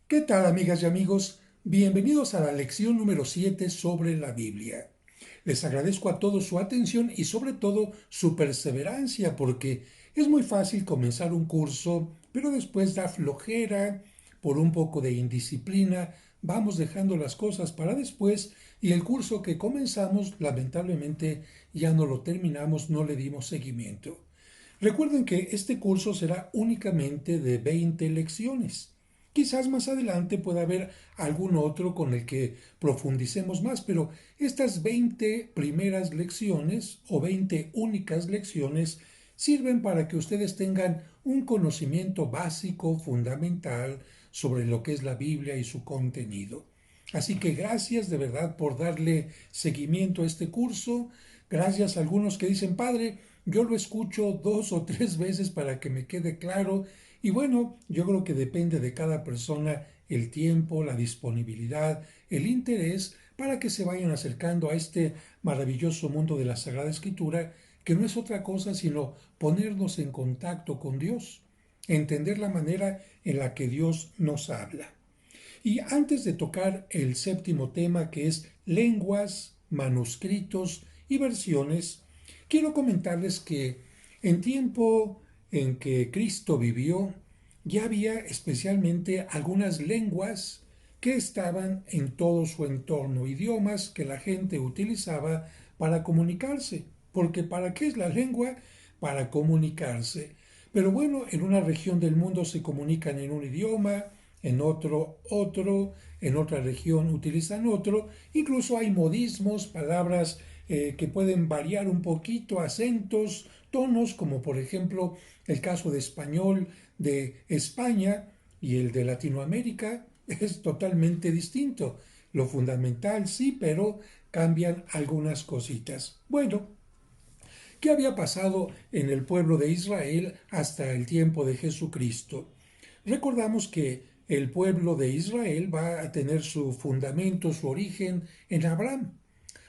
¿Qué tal, amigas y amigos? Bienvenidos a la lección número 7 sobre la Biblia. Les agradezco a todos su atención y sobre todo su perseverancia porque es muy fácil comenzar un curso, pero después da flojera, por un poco de indisciplina, vamos dejando las cosas para después y el curso que comenzamos lamentablemente ya no lo terminamos, no le dimos seguimiento. Recuerden que este curso será únicamente de 20 lecciones. Quizás más adelante pueda haber algún otro con el que profundicemos más, pero estas 20 primeras lecciones o 20 únicas lecciones sirven para que ustedes tengan un conocimiento básico, fundamental, sobre lo que es la Biblia y su contenido. Así que gracias de verdad por darle seguimiento a este curso. Gracias a algunos que dicen, Padre, yo lo escucho 2 o 3 veces para que me quede claro. Y bueno, yo creo que depende de cada persona el tiempo, la disponibilidad, el interés para que se vayan acercando a este maravilloso mundo de la Sagrada Escritura, que no es otra cosa sino ponernos en contacto con Dios, entender la manera en la que Dios nos habla. Y antes de tocar el séptimo tema, que es lenguas, manuscritos y versiones, quiero comentarles que en tiempo en que Cristo vivió, ya había especialmente algunas lenguas que estaban en todo su entorno, idiomas que la gente utilizaba para comunicarse. Porque ¿para qué es la lengua? Para comunicarse. Pero bueno, en una región del mundo se comunican en un idioma, en otro, en otra región utilizan otro, incluso hay modismos, palabras que pueden variar un poquito, acentos, tonos, como por ejemplo el caso de español de España y el de Latinoamérica es totalmente distinto. Lo fundamental sí, pero cambian algunas cositas. Bueno, ¿qué había pasado en el pueblo de Israel hasta el tiempo de Jesucristo? Recordamos que el pueblo de Israel va a tener su fundamento, su origen en Abraham.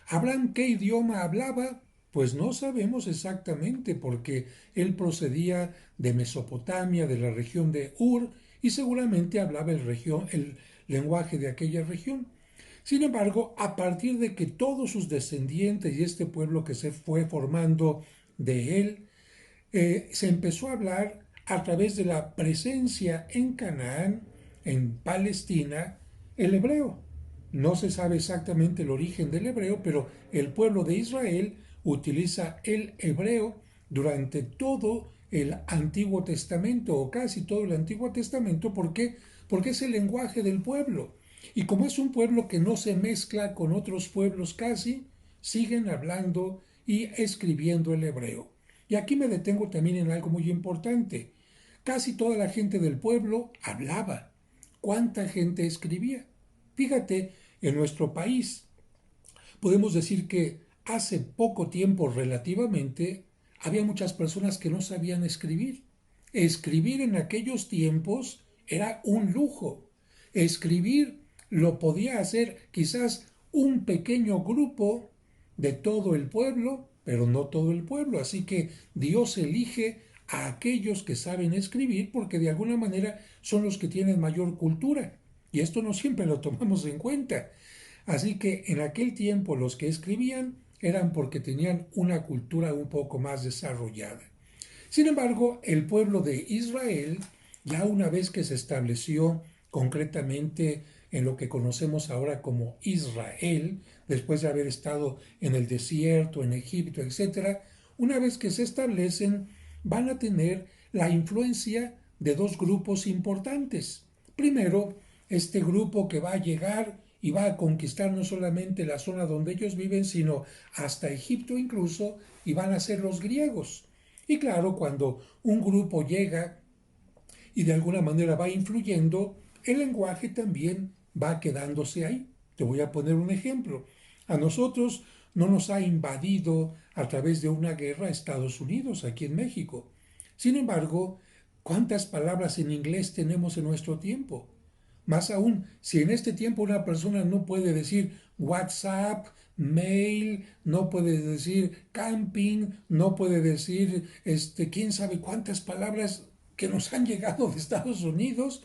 ¿Abraham qué idioma hablaba? Pues no sabemos exactamente porque él procedía de Mesopotamia, de la región de Ur, y seguramente hablaba el lenguaje de aquella región. Sin embargo, a partir de que todos sus descendientes y este pueblo que se fue formando de él, se empezó a hablar a través de la presencia en Canaán, en Palestina, el hebreo. No se sabe exactamente el origen del hebreo, pero el pueblo de Israel utiliza el hebreo durante todo el Antiguo Testamento, o casi todo el Antiguo Testamento. ¿Por qué? Porque es el lenguaje del pueblo. Y como es un pueblo que no se mezcla con otros pueblos casi, siguen hablando y escribiendo el hebreo. Y aquí me detengo también en algo muy importante. Casi toda la gente del pueblo hablaba. ¿Cuánta gente escribía? Fíjate, en nuestro país podemos decir que hace poco tiempo relativamente había muchas personas que no sabían escribir. Escribir en aquellos tiempos era un lujo. Escribir lo podía hacer quizás un pequeño grupo de todo el pueblo, pero no todo el pueblo. Así que Dios elige a aquellos que saben escribir porque de alguna manera son los que tienen mayor cultura. Y esto no siempre lo tomamos en cuenta. Así que en aquel tiempo los que escribían eran porque tenían una cultura un poco más desarrollada. Sin embargo, el pueblo de Israel, ya una vez que se estableció concretamente en lo que conocemos ahora como Israel, después de haber estado en el desierto, en Egipto, etc., una vez que se establecen, van a tener la influencia de dos grupos importantes. Primero, este grupo que va a llegar y va a conquistar no solamente la zona donde ellos viven, sino hasta Egipto incluso, y van a ser los griegos. Y claro, cuando un grupo llega y de alguna manera va influyendo, el lenguaje también va quedándose ahí. Te voy a poner un ejemplo. A nosotros no nos ha invadido a través de una guerra Estados Unidos aquí en México. Sin embargo, ¿cuántas palabras en inglés tenemos en nuestro tiempo? Más aún, si en este tiempo una persona no puede decir WhatsApp, mail, no puede decir camping, no puede decir quién sabe cuántas palabras que nos han llegado de Estados Unidos,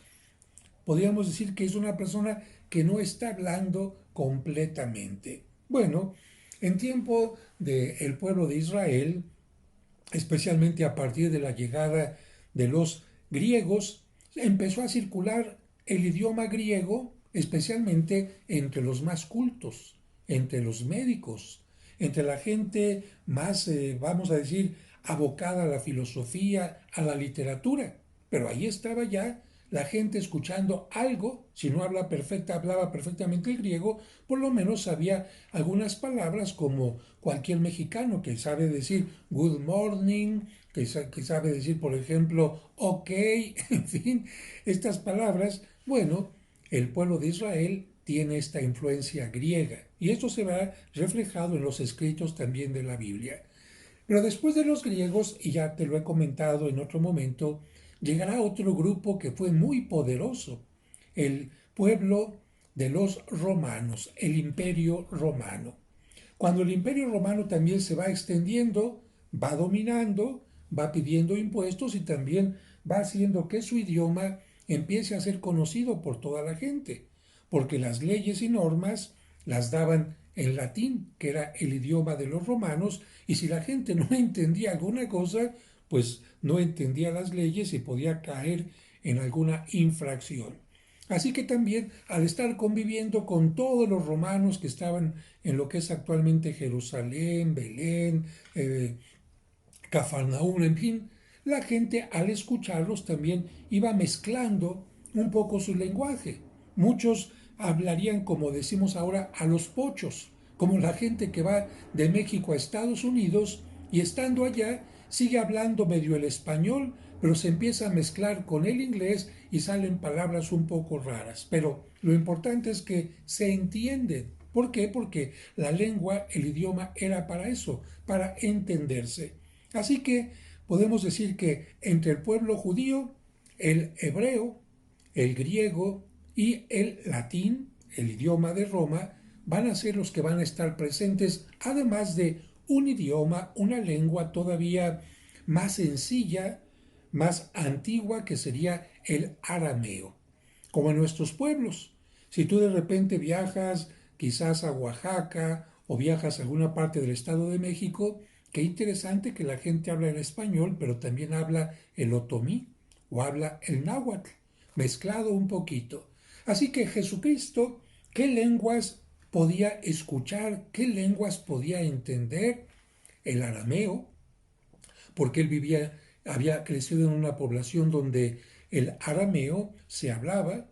podríamos decir que es una persona que no está hablando completamente. Bueno, en tiempo del pueblo de Israel, especialmente a partir de la llegada de los griegos, empezó a circular el idioma griego, especialmente entre los más cultos, entre los médicos, entre la gente más, vamos a decir, abocada a la filosofía, a la literatura. Pero ahí estaba ya la gente escuchando algo, si no hablaba perfectamente el griego, por lo menos sabía algunas palabras como cualquier mexicano que sabe decir good morning, que sabe decir, por ejemplo, ok, en fin, estas palabras. Bueno, el pueblo de Israel tiene esta influencia griega y esto se va reflejado en los escritos también de la Biblia. Pero después de los griegos, y ya te lo he comentado en otro momento, llegará otro grupo que fue muy poderoso, el pueblo de los romanos, el imperio romano. Cuando el imperio romano también se va extendiendo, va dominando, va pidiendo impuestos y también va haciendo que su idioma empiece a ser conocido por toda la gente, porque las leyes y normas las daban en latín, que era el idioma de los romanos, y si la gente no entendía alguna cosa, pues no entendía las leyes y podía caer en alguna infracción. Así que también al estar conviviendo con todos los romanos que estaban en lo que es actualmente Jerusalén, Belén, Cafarnaúm, en fin, la gente al escucharlos también iba mezclando un poco su lenguaje. Muchos hablarían, como decimos ahora, a los pochos, como la gente que va de México a Estados Unidos y estando allá sigue hablando medio el español, pero se empieza a mezclar con el inglés y salen palabras un poco raras. Pero lo importante es que se entienden. ¿Por qué? Porque la lengua, el idioma era para eso, para entenderse. Así que podemos decir que entre el pueblo judío, el hebreo, el griego y el latín, el idioma de Roma, van a ser los que van a estar presentes, además de un idioma, una lengua todavía más sencilla, más antigua, que sería el arameo, como en nuestros pueblos. Si tú de repente viajas quizás a Oaxaca o viajas a alguna parte del Estado de México, qué interesante que la gente habla el español, pero también habla el otomí o habla el náhuatl, mezclado un poquito. Así que Jesucristo, ¿qué lenguas podía escuchar? ¿Qué lenguas podía entender? El arameo, porque él había crecido en una población donde el arameo se hablaba,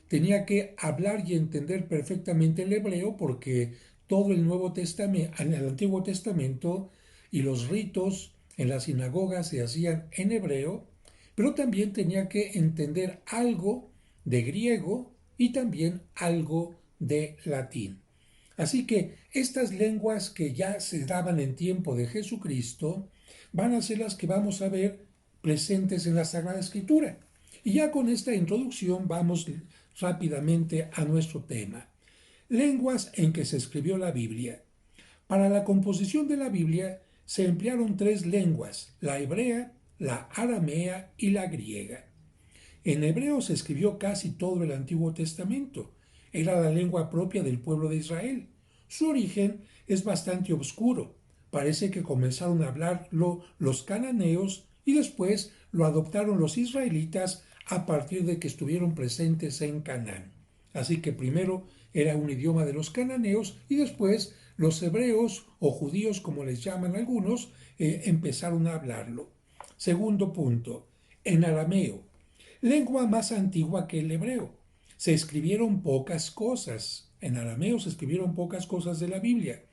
tenía que hablar y entender perfectamente el hebreo porque todo el Nuevo Testamento, el Antiguo Testamento y los ritos en las sinagogas se hacían en hebreo, pero también tenía que entender algo de griego y también algo de latín. Así que estas lenguas que ya se daban en tiempo de Jesucristo van a ser las que vamos a ver presentes en la Sagrada Escritura. Y ya con esta introducción vamos rápidamente a nuestro tema. Lenguas en que se escribió la Biblia. Para la composición de la Biblia se emplearon tres lenguas, la hebrea, la aramea y la griega. En hebreo se escribió casi todo el Antiguo Testamento. Era la lengua propia del pueblo de Israel. Su origen es bastante oscuro. Parece que comenzaron a hablarlo los cananeos y después lo adoptaron los israelitas a partir de que estuvieron presentes en Canaán. Así que primero era un idioma de los cananeos y después los hebreos o judíos, como les llaman algunos, empezaron a hablarlo. Segundo punto, en arameo, lengua más antigua que el hebreo. Se escribieron pocas cosas. En arameo se escribieron pocas cosas de la Biblia.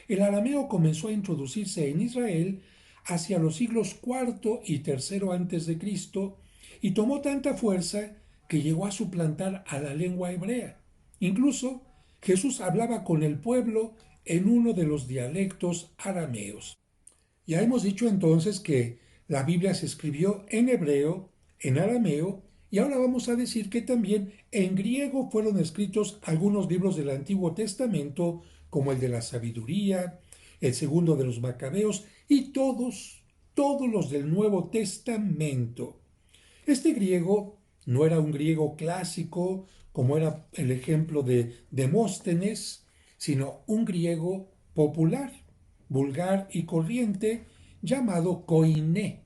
El arameo comenzó a introducirse en Israel hacia los siglos IV y III antes de Cristo y tomó tanta fuerza que llegó a suplantar a la lengua hebrea. Incluso Jesús hablaba con el pueblo en uno de los dialectos arameos. Ya hemos dicho entonces que la Biblia se escribió en hebreo, en arameo, y ahora vamos a decir que también en griego fueron escritos algunos libros del Antiguo Testamento, como el de la sabiduría, el segundo de los Macabeos, y todos los del Nuevo Testamento. Este griego no era un griego clásico como era el ejemplo de Demóstenes, sino un griego popular, vulgar y corriente, llamado koiné,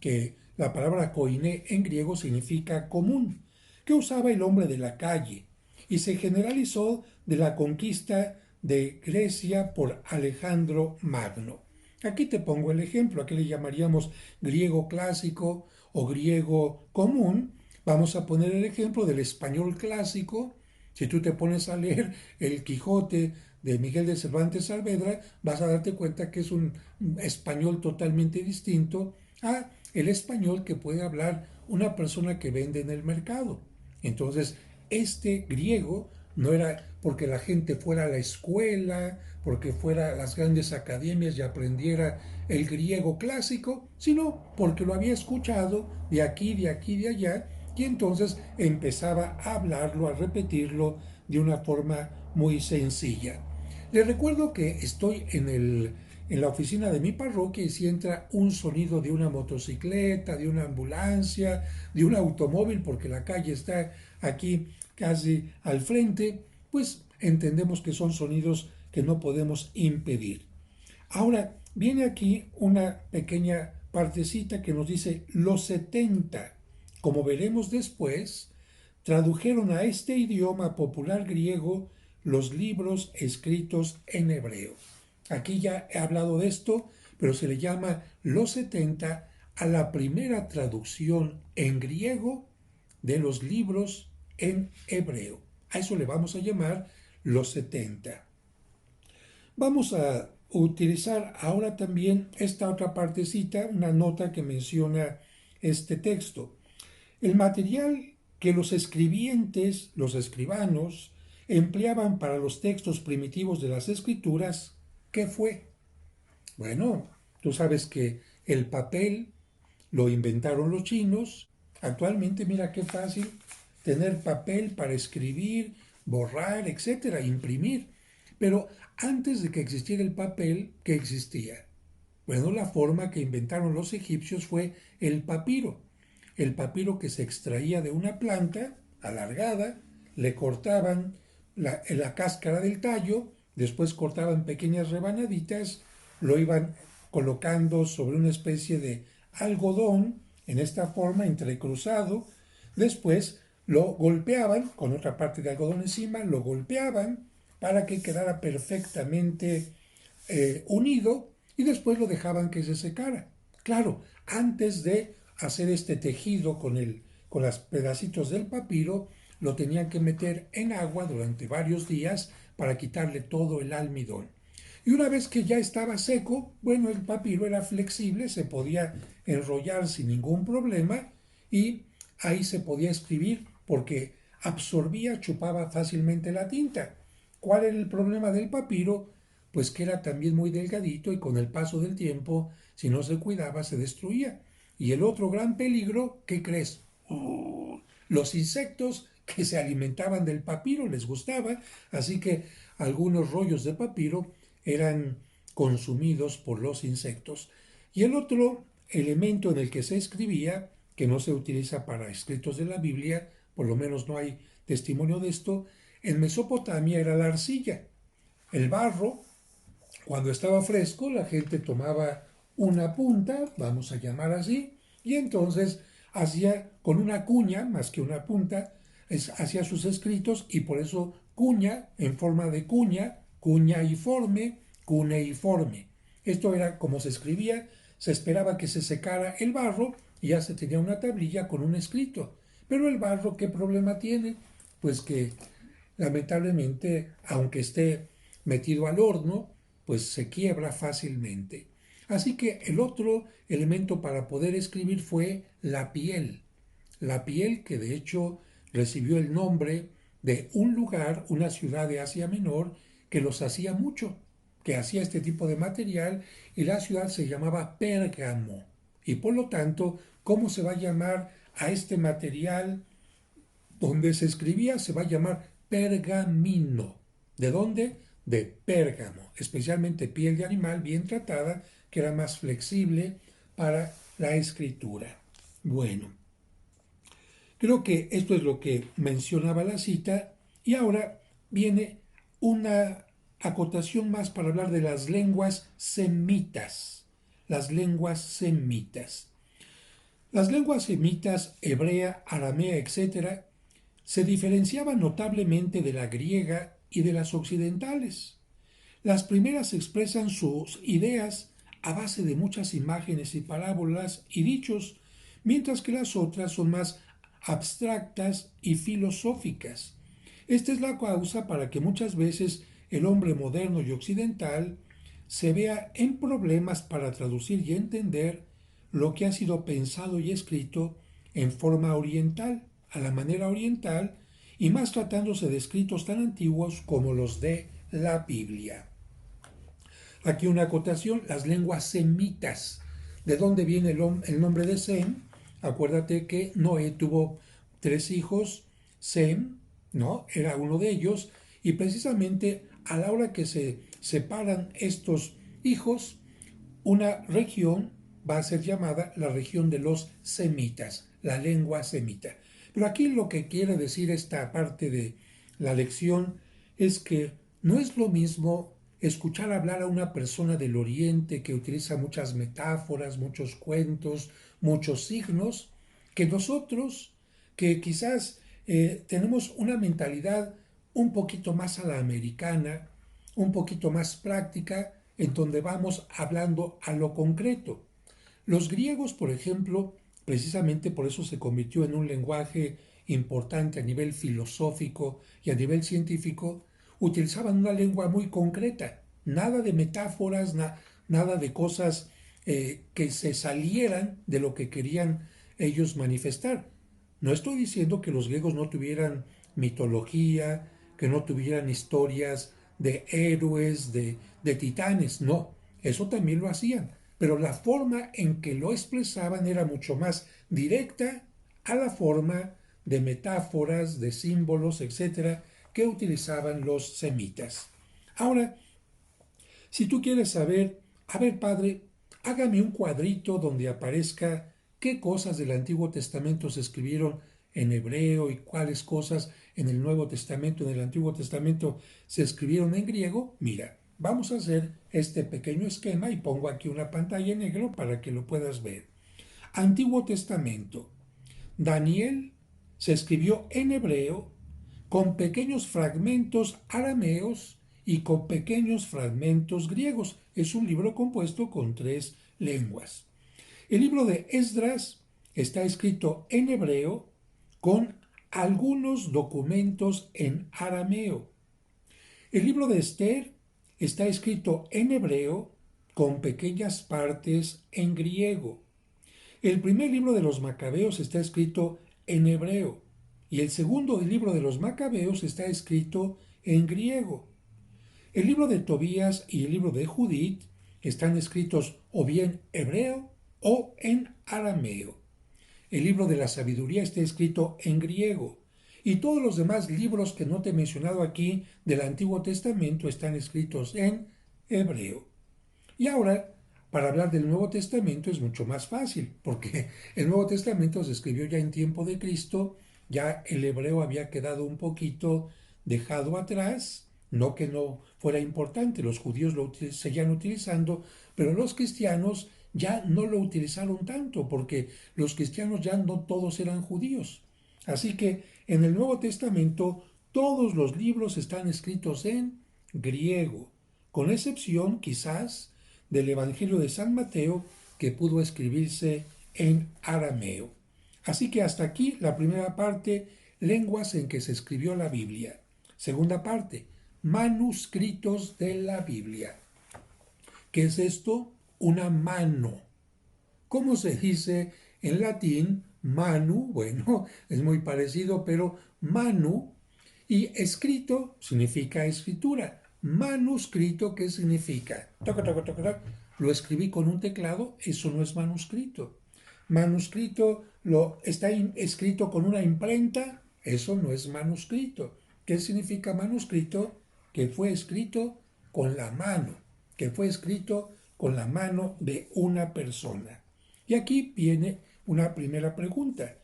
que la palabra koiné en griego significa común, que usaba el hombre de la calle, y se generalizó de la conquista de Grecia por Alejandro Magno. Aquí te pongo el ejemplo, aquí le llamaríamos griego clásico o griego común. Vamos a poner el ejemplo del español clásico. Si tú te pones a leer El Quijote de Miguel de Cervantes Saavedra, vas a darte cuenta que es un español totalmente distinto a el español que puede hablar una persona que vende en el mercado. Entonces, este griego no era porque la gente fuera a la escuela, porque fuera a las grandes academias y aprendiera el griego clásico, sino porque lo había escuchado de aquí, de aquí, de allá, y entonces empezaba a hablarlo, a repetirlo de una forma muy sencilla. Les recuerdo que estoy en la oficina de mi parroquia y si entra un sonido de una motocicleta, de una ambulancia, de un automóvil, porque la calle está aquí casi al frente, pues entendemos que son sonidos que no podemos impedir. Ahora, viene aquí una pequeña partecita que nos dice los 70. Como veremos después, tradujeron a este idioma popular griego los libros escritos en hebreo. Aquí ya he hablado de esto, pero se le llama los 70 a la primera traducción en griego de los libros en hebreo. A eso le vamos a llamar los 70. Vamos a utilizar ahora también esta otra partecita, una nota que menciona este texto. El material que los escribientes, los escribanos, empleaban para los textos primitivos de las escrituras, ¿qué fue? Bueno, tú sabes que el papel lo inventaron los chinos. Actualmente, mira qué fácil tener papel para escribir, borrar, etcétera, imprimir. Pero antes de que existiera el papel, ¿qué existía? Bueno, la forma que inventaron los egipcios fue el papiro. El papiro que se extraía de una planta alargada, le cortaban la cáscara del tallo, después cortaban pequeñas rebanaditas, lo iban colocando sobre una especie de algodón, en esta forma entrecruzado, después lo golpeaban con otra parte de algodón encima, lo golpeaban para que quedara perfectamente unido y después lo dejaban que se secara. Claro, antes de hacer este tejido con los pedacitos del papiro, lo tenían que meter en agua durante varios días para quitarle todo el almidón. Y una vez que ya estaba seco, bueno, el papiro era flexible, se podía enrollar sin ningún problema y ahí se podía escribir porque absorbía, chupaba fácilmente la tinta. ¿Cuál era el problema del papiro? Pues que era también muy delgadito y con el paso del tiempo, si no se cuidaba, se destruía. Y el otro gran peligro, ¿qué crees? Los insectos que se alimentaban del papiro les gustaba, así que algunos rollos de papiro eran consumidos por los insectos. Y el otro elemento en el que se escribía, que no se utiliza para escritos de la Biblia, por lo menos no hay testimonio de esto, en Mesopotamia era la arcilla. El barro, cuando estaba fresco, la gente tomaba una punta, vamos a llamar así, y entonces hacía con una cuña, más que una punta, hacía sus escritos y por eso cuña en forma de cuña, cuñaiforme, cuneiforme. Esto era como se escribía, se esperaba que se secara el barro y ya se tenía una tablilla con un escrito. Pero el barro, ¿qué problema tiene? Pues que lamentablemente, aunque esté metido al horno, pues se quiebra fácilmente. Así que el otro elemento para poder escribir fue la piel que de hecho recibió el nombre de un lugar, una ciudad de Asia Menor, que los hacía mucho, que hacía este tipo de material y la ciudad se llamaba Pérgamo. Y por lo tanto, ¿cómo se va a llamar a este material donde se escribía? Se va a llamar pergamino. ¿De dónde? De Pérgamo, especialmente piel de animal bien tratada, que era más flexible para la escritura. Bueno, Creo que esto es lo que mencionaba la cita y ahora viene una acotación más para hablar de las lenguas semitas. Las lenguas semitas. Las lenguas semitas, hebrea, aramea, etc., se diferenciaban notablemente de la griega y de las occidentales. Las primeras expresan sus ideas a base de muchas imágenes y parábolas y dichos, mientras que las otras son más abstractas y filosóficas. Esta es la causa para que muchas veces el hombre moderno y occidental se vea en problemas para traducir y entender lo que ha sido pensado y escrito en forma oriental, a la manera oriental, y más tratándose de escritos tan antiguos como los de la Biblia. Aquí una acotación, las lenguas semitas. ¿De dónde viene el nombre de Sem? Acuérdate que Noé tuvo 3 hijos, Sem, ¿no? Era uno de ellos, y precisamente a la hora que se separan estos hijos, una región va a ser llamada la región de los semitas, la lengua semita. Pero aquí lo que quiere decir esta parte de la lección es que no es lo mismo escuchar hablar a una persona del Oriente que utiliza muchas metáforas, muchos cuentos, muchos signos, que nosotros, que quizás tenemos una mentalidad un poquito más a la americana, un poquito más práctica, en donde vamos hablando a lo concreto. Los griegos, por ejemplo, precisamente por eso se convirtió en un lenguaje importante a nivel filosófico y a nivel científico, utilizaban una lengua muy concreta, nada de metáforas, nada de cosas que se salieran de lo que querían ellos manifestar. No estoy diciendo que los griegos no tuvieran mitología, que no tuvieran historias de héroes, de titanes, no, eso también lo hacían, pero la forma en que lo expresaban era mucho más directa a la forma de metáforas, de símbolos, etcétera, que utilizaban los semitas. Ahora, si tú quieres saber, a ver, padre, hágame un cuadrito donde aparezca qué cosas del Antiguo Testamento se escribieron en hebreo y cuáles cosas en el Nuevo Testamento, en el Antiguo Testamento se escribieron en griego. Mira, vamos a hacer este pequeño esquema y pongo aquí una pantalla en negro para que lo puedas ver. Antiguo Testamento. Daniel se escribió en hebreo con pequeños fragmentos arameos y con pequeños fragmentos griegos. Es un libro compuesto con 3 lenguas. El libro de Esdras está escrito en hebreo con algunos documentos en arameo. El libro de Esther está escrito en hebreo con pequeñas partes en griego. El primer libro de los Macabeos está escrito en hebreo y el segundo libro de los Macabeos está escrito en griego. El libro de Tobías y el libro de Judith están escritos o bien hebreo o en arameo. El libro de la sabiduría está escrito en griego y todos los demás libros que no te he mencionado aquí del Antiguo Testamento están escritos en hebreo. Y ahora, para hablar del Nuevo Testamento es mucho más fácil, porque el Nuevo Testamento se escribió ya en tiempo de Cristo, ya el hebreo había quedado un poquito dejado atrás, no que no fuera importante, los judíos lo seguían utilizando, pero los cristianos ya no lo utilizaron tanto, porque los cristianos ya no todos eran judíos. Así que en el Nuevo Testamento todos los libros están escritos en griego, con excepción quizás del Evangelio de San Mateo, que pudo escribirse en arameo. Así que hasta aquí la primera parte, lenguas en que se escribió la Biblia. Segunda parte, manuscritos de la Biblia. ¿Qué es esto? Una mano. ¿Cómo se dice en latín manu? Bueno, es muy parecido, pero manu y escrito significa escritura. Manuscrito, ¿qué significa? Toca, toca, toca, toca. Lo escribí con un teclado, eso no es manuscrito. Manuscrito está escrito con una imprenta, eso no es manuscrito. ¿Qué significa manuscrito? Que fue escrito con la mano, que fue escrito con la mano de una persona. Y aquí viene una primera pregunta.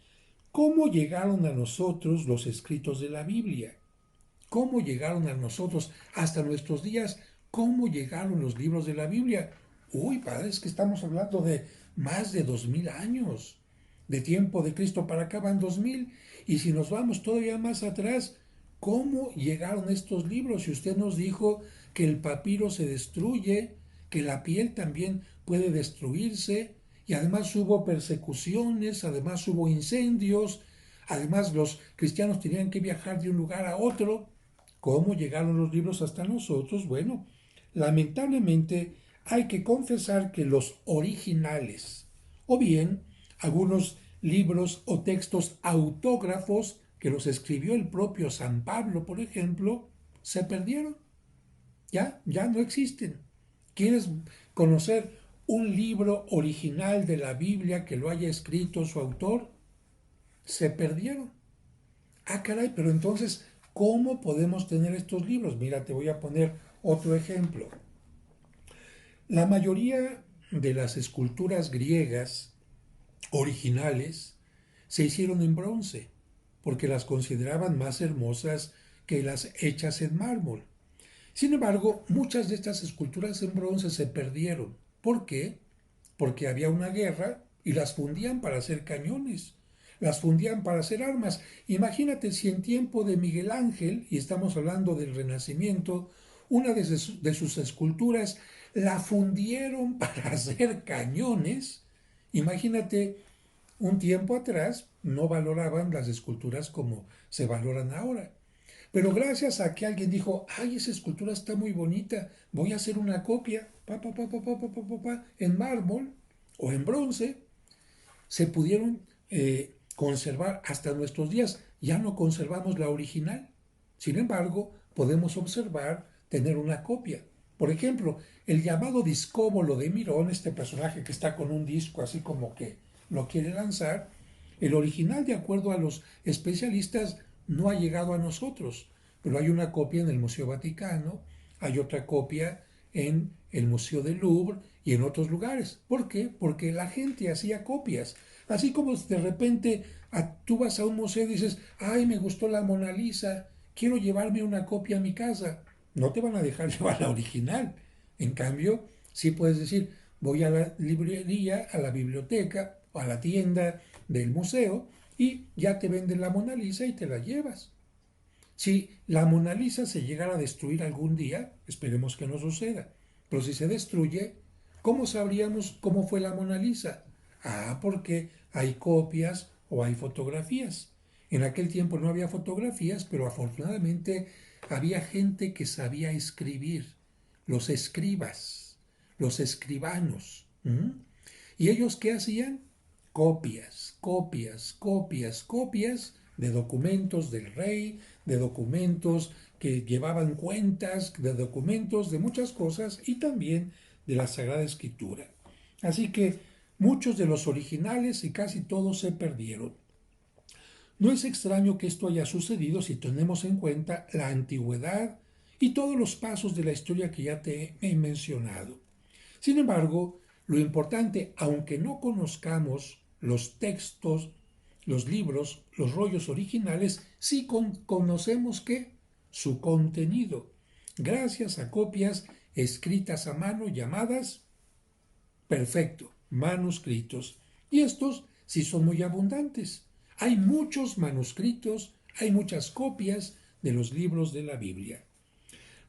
¿Cómo llegaron a nosotros los escritos de la Biblia? ¿Cómo llegaron a nosotros hasta nuestros días? ¿Cómo llegaron los libros de la Biblia? Uy, padre, es que estamos hablando de más de 2000 años. De tiempo de Cristo para acá van 2000. Y si nos vamos todavía más atrás, ¿cómo llegaron estos libros? Si usted nos dijo que el papiro se destruye, que la piel también puede destruirse, y además hubo persecuciones, además hubo incendios, además los cristianos tenían que viajar de un lugar a otro. ¿Cómo llegaron los libros hasta nosotros? Bueno, lamentablemente hay que confesar que los originales, o bien algunos libros o textos autógrafos que los escribió el propio San Pablo, por ejemplo, se perdieron. Ya no existen. ¿Quieres conocer un libro original de la Biblia que lo haya escrito su autor? Se perdieron. Ah, caray, pero entonces, ¿cómo podemos tener estos libros? Mira, te voy a poner otro ejemplo. La mayoría de las esculturas griegas originales se hicieron en bronce, porque las consideraban más hermosas que las hechas en mármol. Sin embargo, muchas de estas esculturas en bronce se perdieron. ¿Por qué? Porque había una guerra y las fundían para hacer cañones, las fundían para hacer armas. Imagínate si en tiempo de Miguel Ángel, y estamos hablando del Renacimiento, una de sus esculturas la fundieron para hacer cañones. Imagínate, un tiempo atrás no valoraban las esculturas como se valoran ahora. Pero gracias a que alguien dijo, ay, esa escultura está muy bonita, voy a hacer una copia, en mármol o en bronce, se pudieron conservar hasta nuestros días. Ya no conservamos la original. Sin embargo, podemos observar tener una copia. Por ejemplo, el llamado discóbolo de Mirón, este personaje que está con un disco así como que lo quiere lanzar, el original, de acuerdo a los especialistas, no ha llegado a nosotros, pero hay una copia en el Museo Vaticano, hay otra copia en el Museo del Louvre y en otros lugares. ¿Por qué? Porque la gente hacía copias. Así como de repente tú vas a un museo y dices, ay, me gustó la Mona Lisa, quiero llevarme una copia a mi casa. No te van a dejar llevar la original. En cambio, sí puedes decir, voy a la librería, a la biblioteca o a la tienda del museo y ya te venden la Mona Lisa y te la llevas. Si la Mona Lisa se llegara a destruir algún día, esperemos que no suceda, pero si se destruye, ¿cómo sabríamos cómo fue la Mona Lisa? Ah, porque hay copias o hay fotografías. En aquel tiempo no había fotografías, pero afortunadamente había gente que sabía escribir, los escribas, los escribanos. ¿Y ellos qué hacían? Copias, copias, copias, copias de documentos del rey, de documentos que llevaban cuentas, de documentos de muchas cosas y también de la Sagrada Escritura. Así que muchos de los originales y casi todos se perdieron. No es extraño que esto haya sucedido si tenemos en cuenta la antigüedad y todos los pasos de la historia que ya te he mencionado. Sin embargo, lo importante, aunque no conozcamos los textos, los libros, los rollos originales, sí conocemos que su contenido, gracias a copias escritas a mano llamadas, perfecto, manuscritos. Y estos sí son muy abundantes. Hay muchos manuscritos, hay muchas copias de los libros de la Biblia.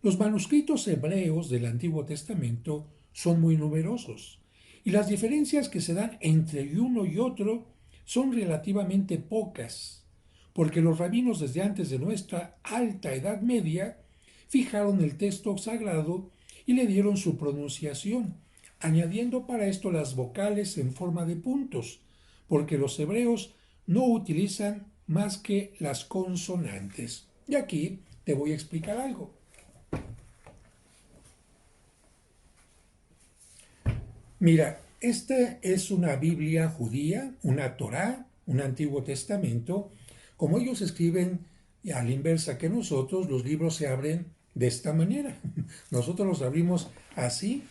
Los manuscritos hebreos del Antiguo Testamento son muy numerosos y las diferencias que se dan entre uno y otro son relativamente pocas, porque los rabinos desde antes de nuestra alta Edad Media fijaron el texto sagrado y le dieron su pronunciación, añadiendo para esto las vocales en forma de puntos, porque los hebreos no utilizan más que las consonantes. Y aquí te voy a explicar algo. Mira, esta es una Biblia judía, una Torá, un Antiguo Testamento. Como ellos escriben a la inversa que nosotros, los libros se abren de esta manera. Nosotros los abrimos así,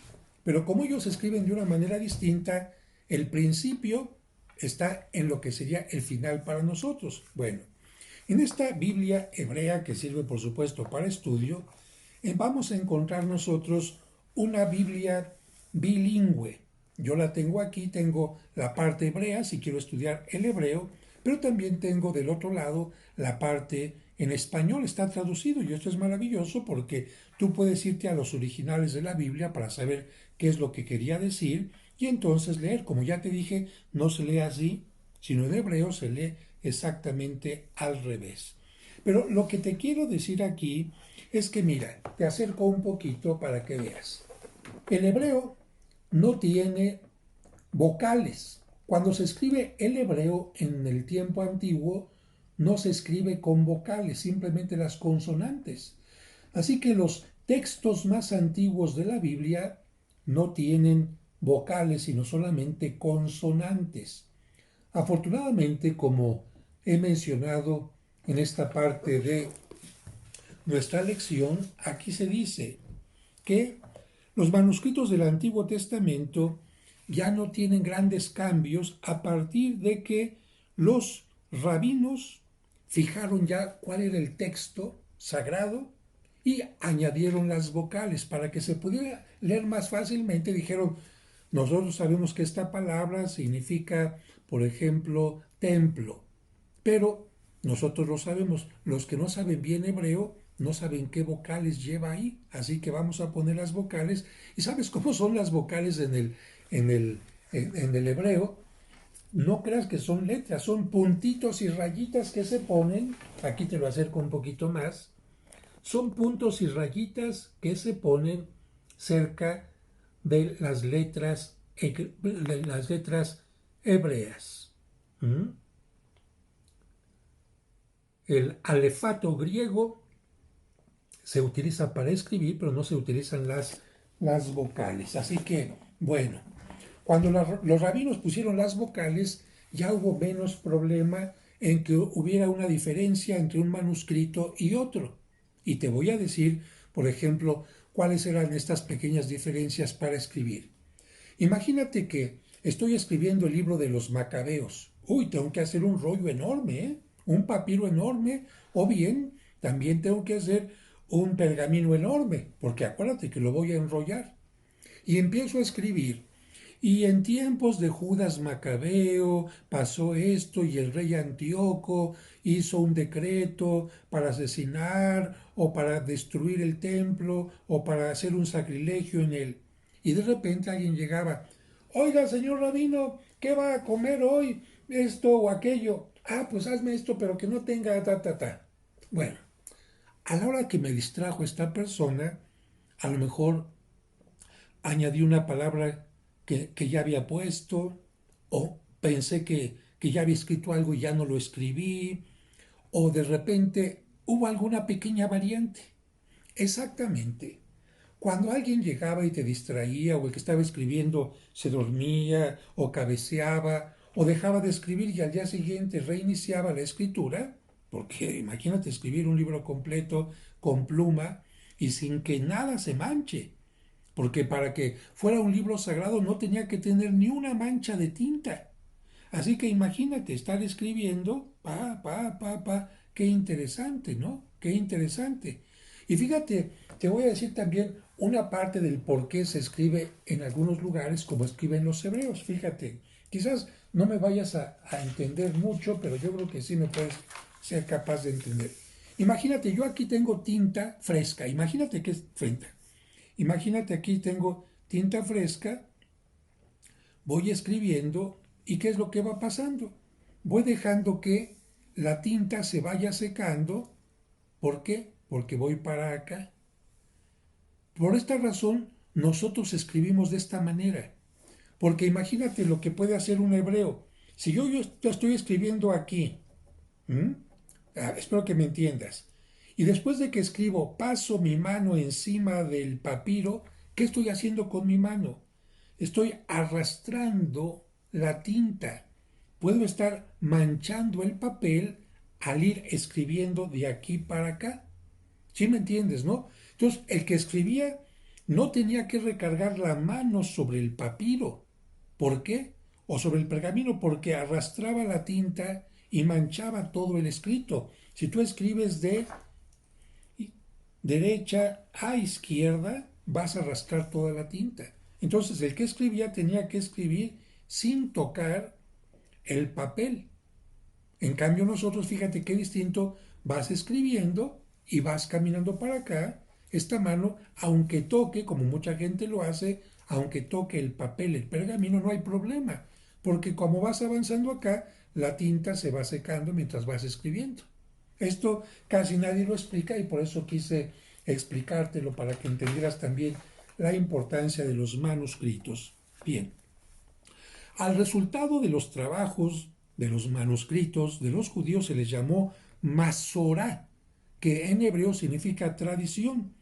pero como ellos escriben de una manera distinta, el principio está en lo que sería el final para nosotros. Bueno, en esta Biblia hebrea, que sirve por supuesto para estudio, vamos a encontrar nosotros una Biblia bilingüe. Yo la tengo aquí, tengo la parte hebrea si quiero estudiar el hebreo, pero también tengo del otro lado la parte en español, está traducido y esto es maravilloso porque tú puedes irte a los originales de la Biblia para saber qué es lo que quería decir y entonces leer. Como ya te dije, no se lee así, sino en hebreo se lee exactamente al revés. Pero lo que te quiero decir aquí es que mira, te acerco un poquito para que veas. El hebreo no tiene vocales. Cuando se escribe el hebreo en el tiempo antiguo, no se escribe con vocales, simplemente las consonantes. Así que los textos más antiguos de la Biblia no tienen vocales, sino solamente consonantes. Afortunadamente, como he mencionado en esta parte de nuestra lección, aquí se dice que los manuscritos del Antiguo Testamento ya no tienen grandes cambios a partir de que los rabinos fijaron ya cuál era el texto sagrado y añadieron las vocales para que se pudiera leer más fácilmente. Dijeron, nosotros sabemos que esta palabra significa, por ejemplo, templo, pero nosotros lo sabemos. Los que no saben bien hebreo no saben qué vocales lleva ahí, así que vamos a poner las vocales. ¿Y sabes cómo son las vocales en el hebreo? No creas que son letras, son puntitos y rayitas que se ponen. Aquí te lo acerco un poquito más. Son puntos y rayitas que se ponen cerca de las letras hebreas. ¿Mm? El alefato griego se utiliza para escribir, pero no se utilizan las vocales. Así que, bueno, cuando los rabinos pusieron las vocales, ya hubo menos problema en que hubiera una diferencia entre un manuscrito y otro. Y te voy a decir, por ejemplo, cuáles eran estas pequeñas diferencias para escribir. Imagínate que estoy escribiendo el libro de los Macabeos. Uy, tengo que hacer un rollo enorme, ¿eh? Un papiro enorme, o bien también tengo que hacer un pergamino enorme, porque acuérdate que lo voy a enrollar. Y empiezo a escribir. Y en tiempos de Judas Macabeo pasó esto y el rey Antíoco hizo un decreto para asesinar o para destruir el templo o para hacer un sacrilegio en él. Y de repente alguien llegaba, oiga, señor rabino, ¿qué va a comer hoy? Esto o aquello. Ah, pues hazme esto, pero que no tenga ta. Bueno, a la hora que me distrajo esta persona, a lo mejor añadí una palabra que ya había puesto, o pensé que ya había escrito algo y ya no lo escribí, o de repente hubo alguna pequeña variante. Exactamente. Cuando alguien llegaba y te distraía, o el que estaba escribiendo se dormía, o cabeceaba, o dejaba de escribir y al día siguiente reiniciaba la escritura, porque imagínate escribir un libro completo con pluma y sin que nada se manche, porque para que fuera un libro sagrado no tenía que tener ni una mancha de tinta. Así que imagínate estar escribiendo, qué interesante, ¿no? Qué interesante. Y fíjate, te voy a decir también una parte del por qué se escribe en algunos lugares como escriben los hebreos. Fíjate, quizás no me vayas a entender mucho, pero yo creo que sí me puedes ser capaz de entender. Imagínate, yo aquí tengo tinta fresca. Imagínate que es tinta. Imagínate aquí tengo tinta fresca, voy escribiendo y ¿qué es lo que va pasando? Voy dejando que la tinta se vaya secando. ¿Por qué? Porque voy para acá. Por esta razón, nosotros escribimos de esta manera. Porque imagínate lo que puede hacer un hebreo. Si yo estoy escribiendo aquí, espero que me entiendas, y después de que escribo, paso mi mano encima del papiro, ¿qué estoy haciendo con mi mano? Estoy arrastrando la tinta. Puedo estar manchando el papel al ir escribiendo de aquí para acá. ¿Sí me entiendes, no? Entonces, el que escribía no tenía que recargar la mano sobre el papiro. ¿Por qué? o sobre el pergamino porque arrastraba la tinta y manchaba todo el escrito. Si tú escribes de derecha a izquierda, vas a arrastrar toda la tinta. Entonces el que escribía tenía que escribir sin tocar el papel. En cambio nosotros, fíjate qué distinto, vas escribiendo y vas caminando para acá, esta mano, aunque toque, como mucha gente lo hace, aunque toque el papel, el pergamino, no hay problema, porque como vas avanzando acá, la tinta se va secando mientras vas escribiendo. Esto casi nadie lo explica y por eso quise explicártelo para que entendieras también la importancia de los manuscritos. Bien, al resultado de los trabajos de los manuscritos de los judíos se les llamó Masorá, que en hebreo significa tradición,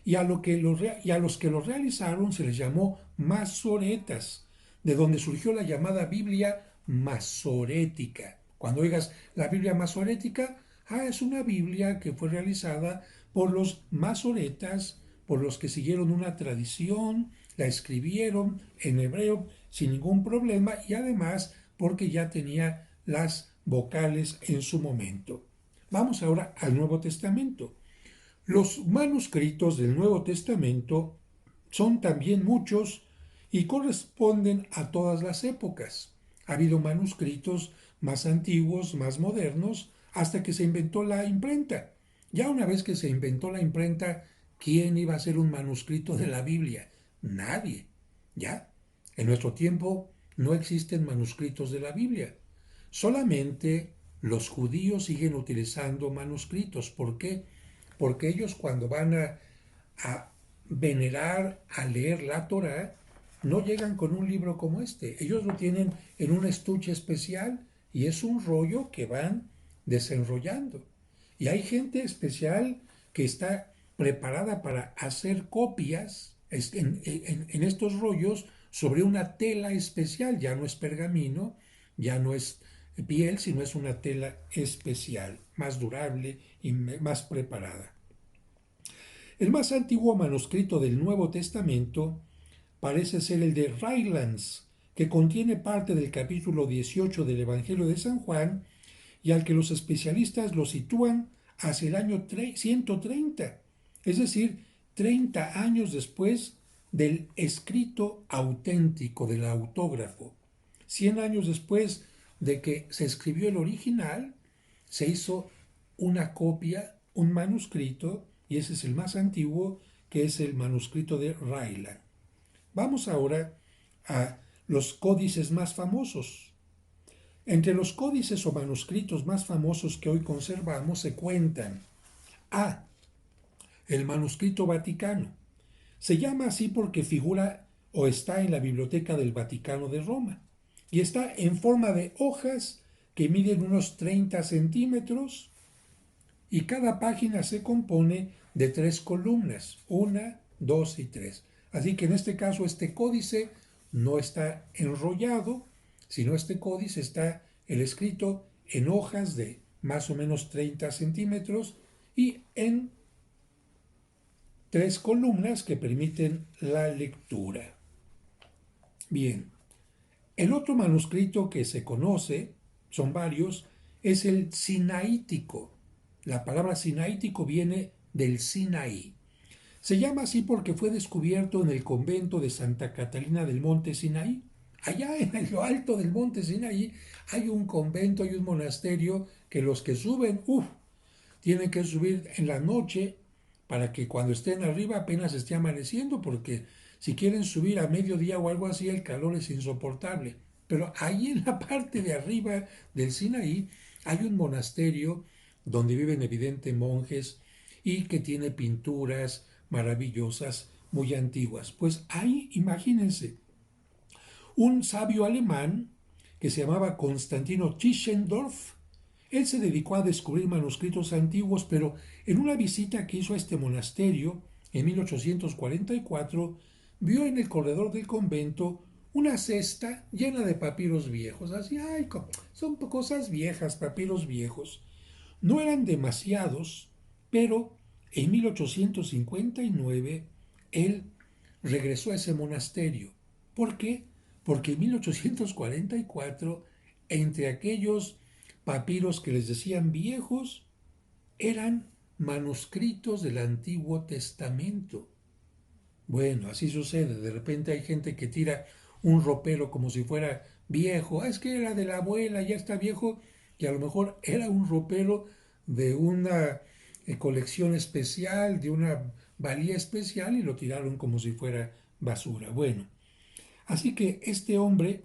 y a los que lo realizaron se les llamó masoretas, de donde surgió la llamada Biblia masorética. Cuando oigas la Biblia masorética, es una Biblia que fue realizada por los masoretas, por los que siguieron una tradición, la escribieron en hebreo sin ningún problema y además porque ya tenía las vocales en su momento. Vamos ahora al Nuevo Testamento. Los manuscritos del Nuevo Testamento son también muchos y corresponden a todas las épocas. Ha habido manuscritos más antiguos, más modernos, hasta que se inventó la imprenta. Ya una vez que se inventó la imprenta, ¿quién iba a hacer un manuscrito de la Biblia? Nadie. Ya. En nuestro tiempo no existen manuscritos de la Biblia. Solamente los judíos siguen utilizando manuscritos. ¿Por qué? Porque ellos cuando van a venerar, a leer la Torá, no llegan con un libro como este. Ellos lo tienen en un estuche especial y es un rollo que van desenrollando. Y hay gente especial que está preparada para hacer copias en estos rollos sobre una tela especial. Ya no es pergamino, ya no es piel, sino es una tela especial, más durable y más preparada. El más antiguo manuscrito del Nuevo Testamento parece ser el de Rylands, que contiene parte del capítulo 18 del Evangelio de San Juan y al que los especialistas lo sitúan hacia el año 130, es decir, 30 años después del escrito auténtico, del autógrafo. 100 años después de que se escribió el original, se hizo una copia, un manuscrito, y ese es el más antiguo, que es el manuscrito de Ryland. Vamos ahora a los códices más famosos. Entre los códices o manuscritos más famosos que hoy conservamos se cuentan A. El manuscrito Vaticano. Se llama así porque figura o está en la Biblioteca del Vaticano de Roma y está en forma de hojas que miden unos 30 centímetros y cada página se compone de 3 columnas, 1, 2 y 3. Así que en este caso este códice no está enrollado, sino este códice está el escrito en hojas de más o menos 30 centímetros y en 3 columnas que permiten la lectura. Bien, el otro manuscrito que se conoce, son varios, es el sinaítico. La palabra sinaítico viene del Sinaí. Se llama así porque fue descubierto en el convento de Santa Catalina del Monte Sinaí. Allá en lo alto del Monte Sinaí hay un convento, hay un monasterio que los que suben, tienen que subir en la noche para que cuando estén arriba apenas esté amaneciendo, porque si quieren subir a mediodía o algo así, el calor es insoportable. Pero ahí en la parte de arriba del Sinaí hay un monasterio donde viven evidentes monjes y que tiene pinturas maravillosas muy antiguas. Pues ahí, imagínense, un sabio alemán que se llamaba Constantino Tischendorf, él se dedicó a descubrir manuscritos antiguos, pero en una visita que hizo a este monasterio en 1844, vio en el corredor del convento una cesta llena de papiros viejos. Así, son cosas viejas, papiros viejos. No eran demasiados, pero en 1859 él regresó a ese monasterio. ¿Por qué? porque en 1844, entre aquellos papiros que les decían viejos, eran manuscritos del Antiguo Testamento. Bueno, así sucede. De repente hay gente que tira un ropero como si fuera viejo. Ah, es que era de la abuela, ya está viejo. Y a lo mejor era un ropero de una colección especial, de una valía especial, y lo tiraron como si fuera basura. Bueno, así que este hombre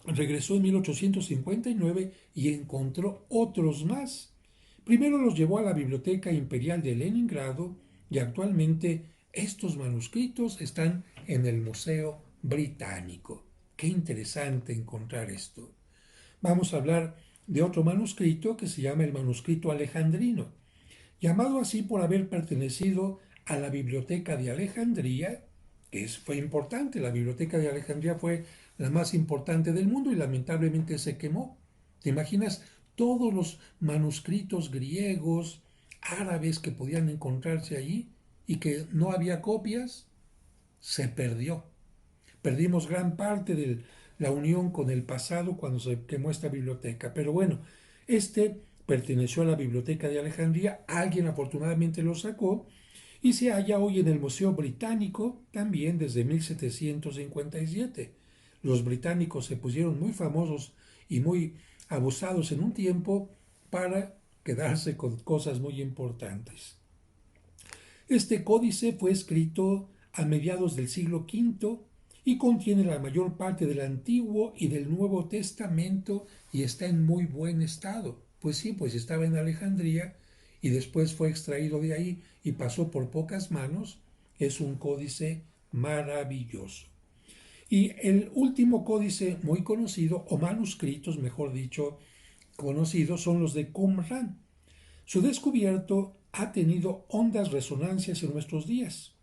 regresó en 1859 y encontró otros más. Primero los llevó a la Biblioteca Imperial de Leningrado y actualmente estos manuscritos están en el Museo Británico. Qué interesante encontrar esto. Vamos a hablar de otro manuscrito que se llama el manuscrito alejandrino, llamado así por haber pertenecido a la Biblioteca de Alejandría, que fue importante. La Biblioteca de Alejandría fue la más importante del mundo y lamentablemente se quemó. ¿Te imaginas todos los manuscritos griegos, árabes que podían encontrarse allí y que no había copias? Se perdió. Perdimos gran parte de la unión con el pasado cuando se quemó esta biblioteca. Pero bueno, este perteneció a la Biblioteca de Alejandría, alguien afortunadamente lo sacó y se halla hoy en el Museo Británico también desde 1757. Los británicos se pusieron muy famosos y muy abusados en un tiempo para quedarse con cosas muy importantes. Este códice fue escrito a mediados del siglo V y contiene la mayor parte del Antiguo y del Nuevo Testamento y está en muy buen estado. Pues sí, pues estaba en Alejandría y después fue extraído de ahí y pasó por pocas manos. Es un códice maravilloso. Y el último códice muy conocido, o manuscritos, mejor dicho, conocidos, son los de Qumran. Su descubierto ha tenido hondas resonancias en nuestros días.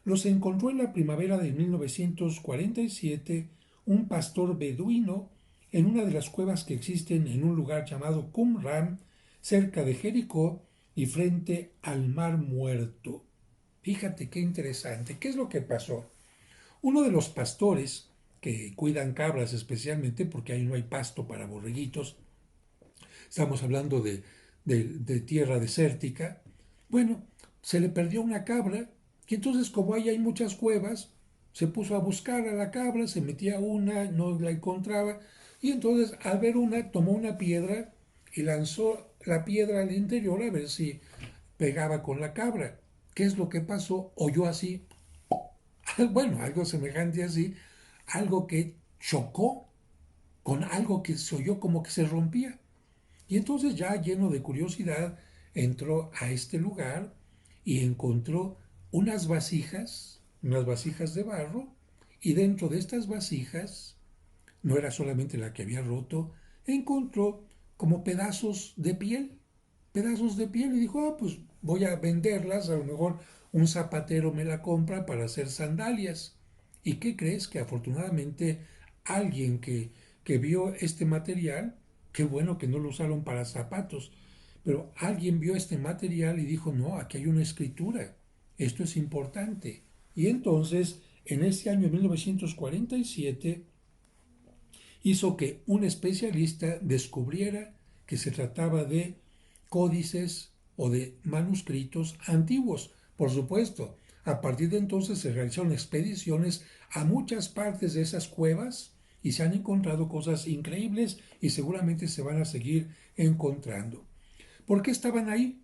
Los encontró en la primavera de 1947 un pastor beduino en una de las cuevas que existen en un lugar llamado Qumran, cerca de Jericó y frente al Mar Muerto. Fíjate qué interesante. ¿Qué es lo que pasó? Uno de los pastores que cuidan cabras especialmente porque ahí no hay pasto para borreguitos, estamos hablando de tierra desértica, bueno, se le perdió una cabra y entonces como ahí hay muchas cuevas, se puso a buscar a la cabra, se metía a una, no la encontraba y entonces al ver una tomó una piedra y lanzó la piedra al interior a ver si pegaba con la cabra. ¿Qué es lo que pasó? Oyó así, bueno, algo semejante así, algo que chocó con algo que se oyó como que se rompía. Y entonces ya lleno de curiosidad entró a este lugar y encontró unas vasijas de barro, y dentro de estas vasijas, no era solamente la que había roto, encontró como pedazos de piel y dijo, ah, pues voy a venderlas, a lo mejor un zapatero me la compra para hacer sandalias. ¿Y qué crees? Que afortunadamente alguien que vio este material, qué bueno que no lo usaron para zapatos, pero alguien vio este material y dijo, no, aquí hay una escritura, esto es importante. Y entonces, en ese año 1947, hizo que un especialista descubriera que se trataba de códices o de manuscritos antiguos. Por supuesto, a partir de entonces se realizaron expediciones a muchas partes de esas cuevas y se han encontrado cosas increíbles y seguramente se van a seguir encontrando. ¿Por qué estaban ahí?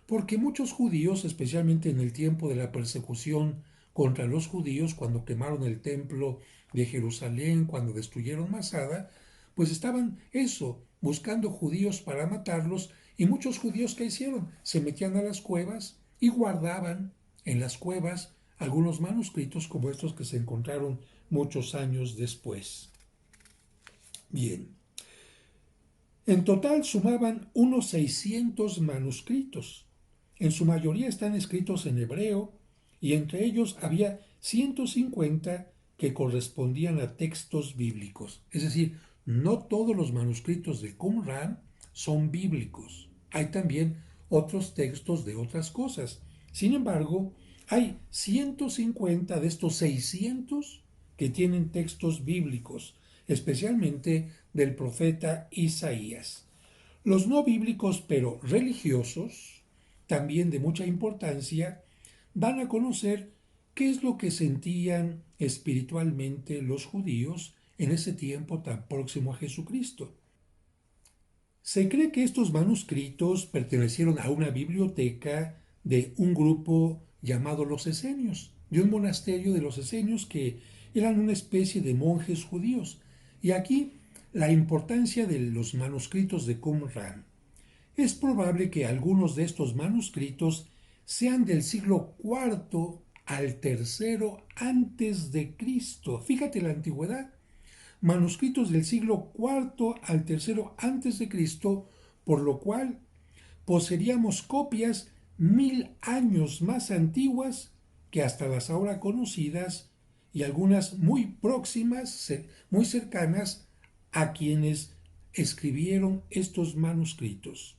Porque muchos judíos, especialmente en el tiempo de la persecución contra los judíos, cuando quemaron el templo de Jerusalén, cuando destruyeron Masada, pues estaban buscando judíos para matarlos, y muchos judíos que hicieron se metían a las cuevas y guardaban en las cuevas algunos manuscritos como estos que se encontraron muchos años después. Bien, en total sumaban unos 600 manuscritos. En su mayoría están escritos en hebreo y entre ellos había 150 que correspondían a textos bíblicos. Es decir, no todos los manuscritos de Qumran son bíblicos. Hay también otros textos de otras cosas. Sin embargo, hay 150 de estos 600 que tienen textos bíblicos, especialmente del profeta Isaías. Los no bíblicos pero religiosos, también de mucha importancia, van a conocer qué es lo que sentían espiritualmente los judíos en ese tiempo tan próximo a Jesucristo. Se cree que estos manuscritos pertenecieron a una biblioteca de un grupo llamado los esenios, de un monasterio de los esenios que eran una especie de monjes judíos. Y aquí la importancia de los manuscritos de Qumran. Es probable que algunos de estos manuscritos sean del siglo IV al III antes de Cristo. Fíjate la antigüedad. Manuscritos del siglo IV al III antes de Cristo, por lo cual poseeríamos copias 1000 años más antiguas que hasta las ahora conocidas y algunas muy próximas, muy cercanas a quienes escribieron estos manuscritos.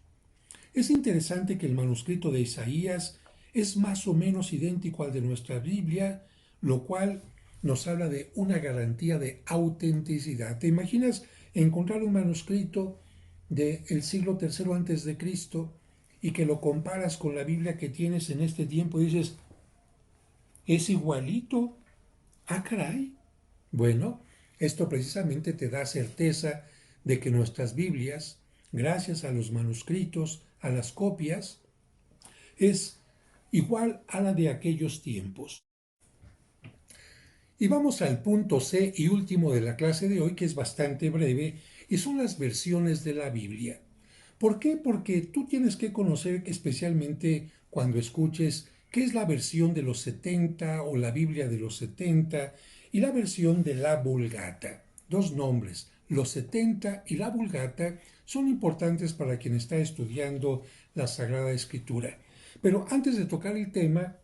Es interesante que el manuscrito de Isaías es más o menos idéntico al de nuestra Biblia, lo cual nos habla de una garantía de autenticidad. ¿Te imaginas encontrar un manuscrito del siglo III antes de Cristo y que lo comparas con la Biblia que tienes en este tiempo y dices, es igualito? Ah, caray. Bueno, esto precisamente te da certeza de que nuestras Biblias, gracias a los manuscritos, a las copias, es igual a la de aquellos tiempos. Y vamos al punto C y último de la clase de hoy, que es bastante breve, y son las versiones de la Biblia. ¿Por qué? Porque tú tienes que conocer especialmente cuando escuches qué es la versión de los 70 o la Biblia de los 70 y la versión de la Vulgata. Dos nombres, los 70 y la Vulgata, son importantes para quien está estudiando la Sagrada Escritura. Pero antes de tocar el tema,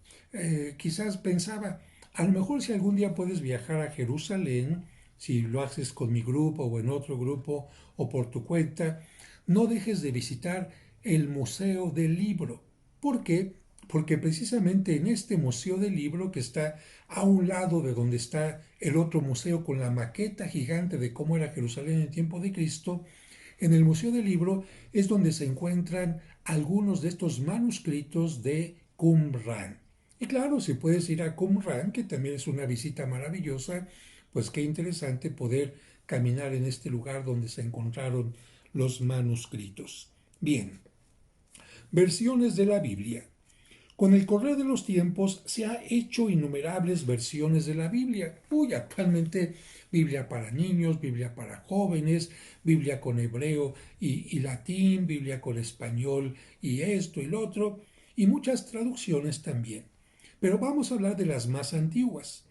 quizás pensaba, a lo mejor si algún día puedes viajar a Jerusalén, si lo haces con mi grupo o en otro grupo o por tu cuenta, no dejes de visitar el Museo del Libro. ¿Por qué? Porque precisamente en este Museo del Libro, que está a un lado de donde está el otro museo con la maqueta gigante de cómo era Jerusalén en el tiempo de Cristo, en el Museo del Libro es donde se encuentran algunos de estos manuscritos de Qumran. Y claro, si puedes ir a Qumran, que también es una visita maravillosa, pues qué interesante poder caminar en este lugar donde se encontraron los manuscritos. Bien, versiones de la Biblia. Con el correr de los tiempos se ha hecho innumerables versiones de la Biblia. Actualmente Biblia para niños, Biblia para jóvenes, Biblia con hebreo y latín, Biblia con español y esto y lo otro, y muchas traducciones también. Pero vamos a hablar de las más antiguas.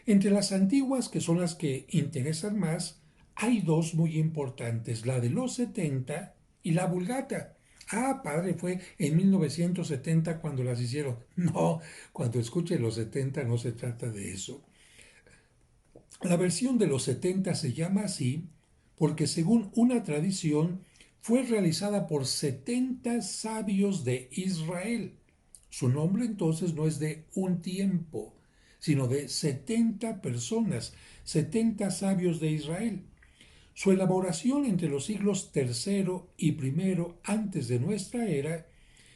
Entre las antiguas, que son las que interesan más, hay dos muy importantes, la de los 70 y la Vulgata. Ah, padre, fue en 1970 cuando las hicieron. No, cuando escuche los 70 no se trata de eso. La versión de los 70 se llama así porque según una tradición fue realizada por 70 sabios de Israel. Su nombre entonces no es de un tiempo, sino de 70 personas, 70 sabios de Israel. Su elaboración entre los siglos III y I antes de nuestra era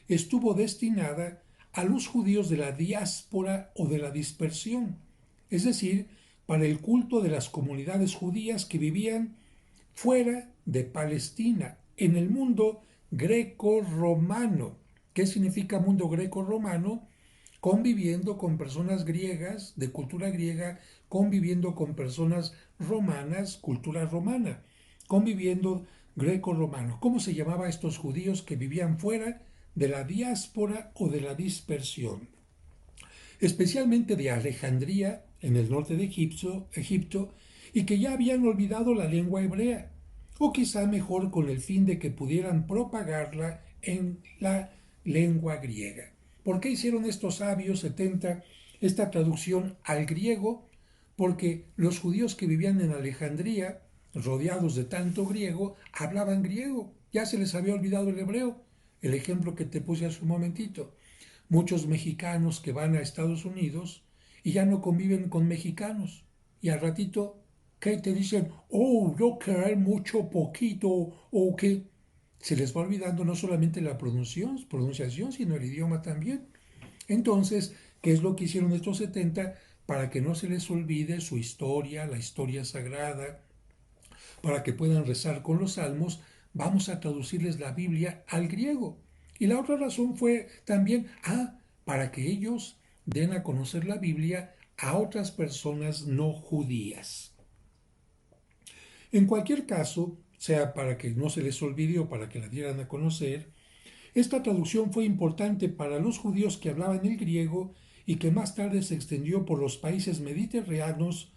estuvo destinada a los judíos de la diáspora o de la dispersión, es decir, para el culto de las comunidades judías que vivían fuera de Palestina, en el mundo greco-romano. ¿Qué significa mundo greco-romano? Conviviendo con personas griegas, de cultura griega, conviviendo con personas romanas, cultura romana, conviviendo greco-romano. ¿Cómo se llamaba a estos judíos que vivían fuera de la diáspora o de la dispersión? Especialmente de Alejandría, en el norte de Egipto, y que ya habían olvidado la lengua hebrea, o quizá mejor con el fin de que pudieran propagarla en la lengua griega. ¿Por qué hicieron estos sabios 70 esta traducción al griego? Porque los judíos que vivían en Alejandría, rodeados de tanto griego, hablaban griego. Ya se les había olvidado el hebreo. El ejemplo que te puse hace un momentito. Muchos mexicanos que van a Estados Unidos y ya no conviven con mexicanos. y al ratito, ¿qué te dicen? Oh, yo creer mucho, poquito, o que se les va olvidando no solamente la pronunciación, sino el idioma también. Entonces, ¿qué es lo que hicieron estos 70 para que no se les olvide su historia, la historia sagrada, para que puedan rezar con los salmos? Vamos a traducirles la Biblia al griego. Y la otra razón fue también, para que ellos den a conocer la Biblia a otras personas no judías. En cualquier caso, sea para que no se les olvide o para que la dieran a conocer, esta traducción fue importante para los judíos que hablaban el griego y que más tarde se extendió por los países mediterráneos,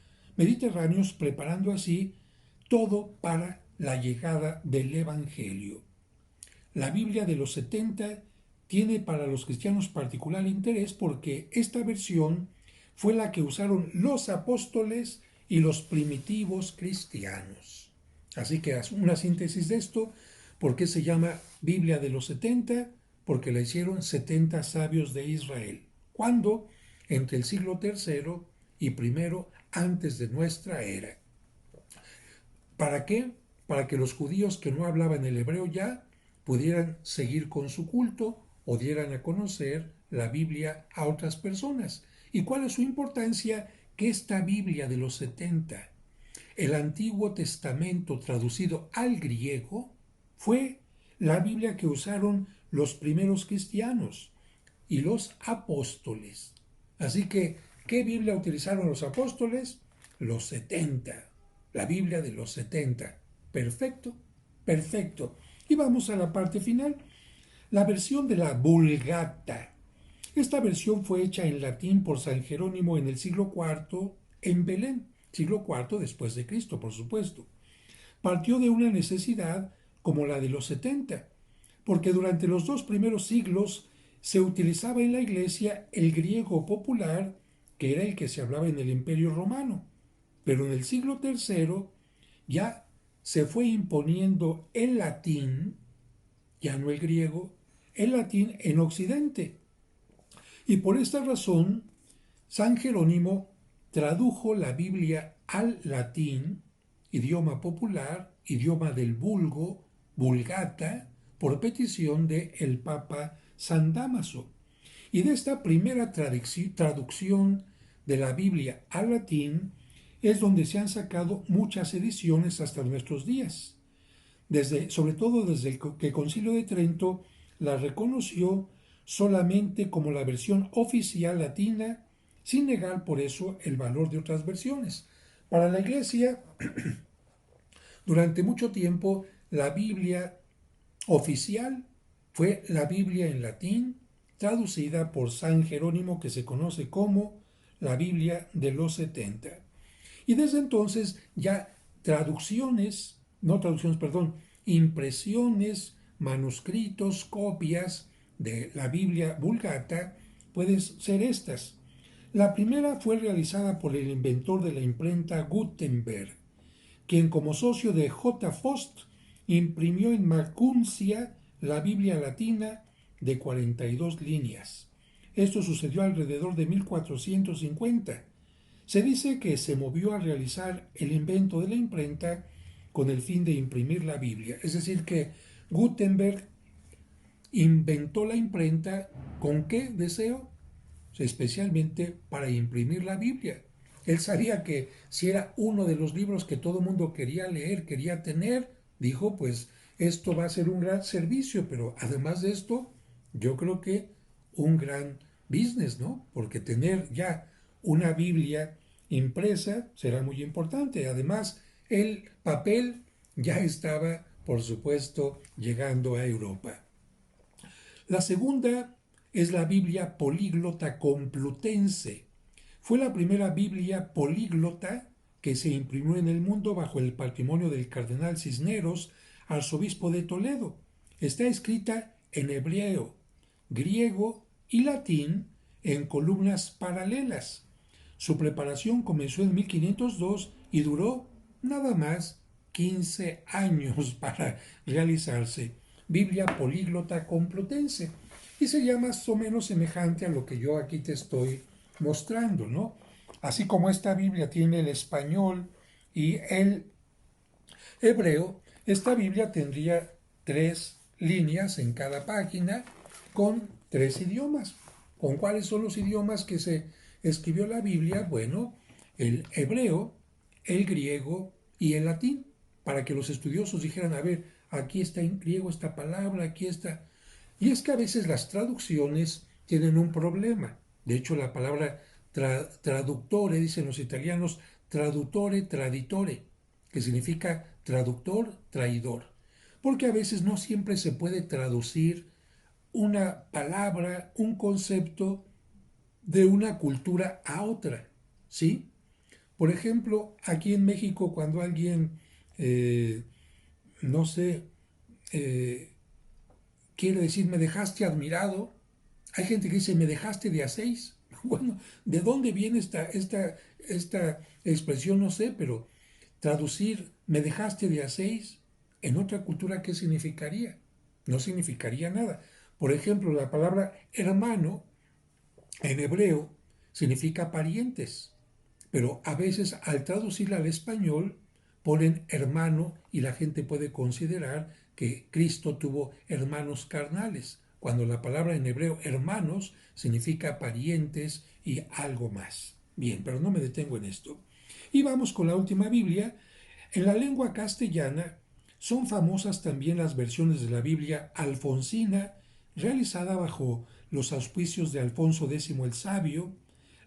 preparando así todo para la llegada del Evangelio. La Biblia de los 70 tiene para los cristianos particular interés porque esta versión fue la que usaron los apóstoles y los primitivos cristianos. Así que una síntesis de esto: ¿por qué se llama Biblia de los 70? Porque la hicieron 70 sabios de Israel. ¿Cuándo? Entre el siglo III y primero antes de nuestra era. ¿Para qué? Para que los judíos que no hablaban el hebreo ya pudieran seguir con su culto o dieran a conocer la Biblia a otras personas. ¿Y cuál es su importancia? Que esta Biblia de los 70, el Antiguo Testamento traducido al griego, fue la Biblia que usaron los primeros cristianos y los apóstoles. Así que, ¿qué Biblia utilizaron los apóstoles? Los 70. La Biblia de los 70. Perfecto, perfecto. Y vamos a la parte final. La versión de la Vulgata. Esta versión fue hecha en latín por San Jerónimo en el siglo IV en Belén, siglo IV después de Cristo, por supuesto. Partió de una necesidad como la de los 70, porque durante los 2 primeros siglos se utilizaba en la Iglesia el griego popular, que era el que se hablaba en el Imperio Romano. Pero en el siglo III ya se fue imponiendo el latín, ya no el griego, el latín en Occidente. Y por esta razón, San Jerónimo tradujo la Biblia al latín, idioma popular, idioma del vulgo, Vulgata, por petición del Papa San Dámaso. Y de esta primera traducción de la Biblia al latín es donde se han sacado muchas ediciones hasta nuestros días. Sobre todo desde que el Concilio de Trento la reconoció solamente como la versión oficial latina, sin negar por eso el valor de otras versiones. Para la Iglesia, durante mucho tiempo, la Biblia oficial fue la Biblia en latín, traducida por San Jerónimo, que se conoce como la Biblia de los 70. Y desde entonces ya impresiones, manuscritos, copias de la Biblia Vulgata pueden ser estas. La primera fue realizada por el inventor de la imprenta Gutenberg, quien como socio de J. Faust imprimió en Maguncia la Biblia latina de 42 líneas. Esto sucedió alrededor de 1450. Se dice que se movió a realizar el invento de la imprenta con el fin de imprimir la Biblia. Es decir, que Gutenberg inventó la imprenta ¿con qué deseo? Especialmente para imprimir la Biblia. Él sabía que si era uno de los libros que todo el mundo quería leer, quería tener, dijo, pues esto va a ser un gran servicio, pero además de esto, yo creo que un gran business, ¿no? Porque tener ya una Biblia impresa será muy importante. Además, el papel ya estaba, por supuesto, llegando a Europa. La segunda es la Biblia políglota complutense. Fue la primera Biblia políglota que se imprimió en el mundo bajo el patrimonio del cardenal Cisneros, arzobispo de Toledo. Está escrita en hebreo, griego y latín en columnas paralelas. Su preparación comenzó en 1502 y duró nada más 15 años para realizarse. Biblia políglota complutense. Y sería más o menos semejante a lo que yo aquí te estoy mostrando, ¿no? así como esta Biblia tiene el español y el hebreo, esta Biblia tendría 3 líneas en cada página con 3 idiomas. ¿Con cuáles son los idiomas que se escribió la Biblia? Bueno, el hebreo, el griego y el latín, para que los estudiosos dijeran, a ver, aquí está en griego esta palabra, aquí está. Y es que a veces las traducciones tienen un problema. De hecho, la palabra traductore, dicen los italianos, traduttore, traditore, que significa traductor, traidor. Porque a veces no siempre se puede traducir una palabra, un concepto de una cultura a otra. ¿Sí? Por ejemplo, aquí en México, cuando alguien, no sé, eh, quiere decir me dejaste admirado, hay gente que dice me dejaste de a 6. Bueno, ¿de dónde viene esta expresión? No sé, pero traducir me dejaste de a 6 en otra cultura, ¿qué significaría? No significaría nada. Por ejemplo, la palabra hermano en hebreo significa parientes, pero a veces al traducirla al español ponen hermano y la gente puede considerar que Cristo tuvo hermanos carnales, cuando la palabra en hebreo hermanos significa parientes y algo más. Bien, pero no me detengo en esto. Y vamos con la última Biblia. En la lengua castellana son famosas también las versiones de la Biblia alfonsina, realizada bajo los auspicios de Alfonso X el Sabio,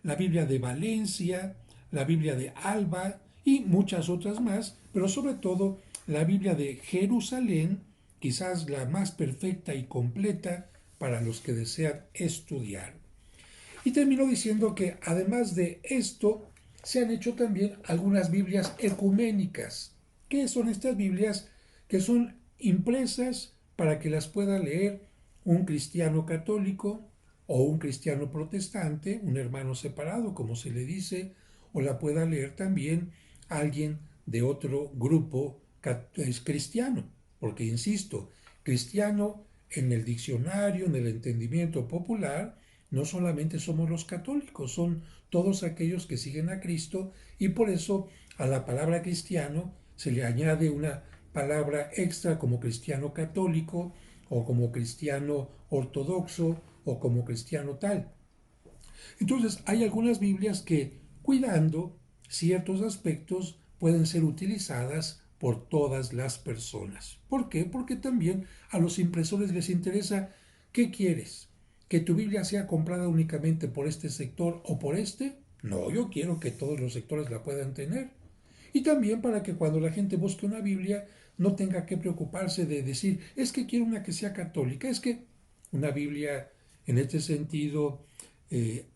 la Biblia de Valencia, la Biblia de Alba y muchas otras más, pero sobre todo la Biblia de Jerusalén, quizás la más perfecta y completa para los que desean estudiar. Y terminó diciendo que además de esto, se han hecho también algunas Biblias ecuménicas. ¿Qué son estas Biblias? Que son impresas para que las pueda leer un cristiano católico o un cristiano protestante, un hermano separado, como se le dice, o la pueda leer también alguien de otro grupo cristiano. Porque, insisto, cristiano en el diccionario, en el entendimiento popular, no solamente somos los católicos, son todos aquellos que siguen a Cristo y por eso a la palabra cristiano se le añade una palabra extra como cristiano católico o como cristiano ortodoxo o como cristiano tal. Entonces hay algunas Biblias que, cuidando ciertos aspectos, pueden ser utilizadas por todas las personas. ¿Por qué? Porque también a los impresores les interesa qué quieres. ¿Que tu Biblia sea comprada únicamente por este sector o por este? No, yo quiero que todos los sectores la puedan tener. Y también para que cuando la gente busque una Biblia no tenga que preocuparse de decir, es que quiero una que sea católica, es que una Biblia en este sentido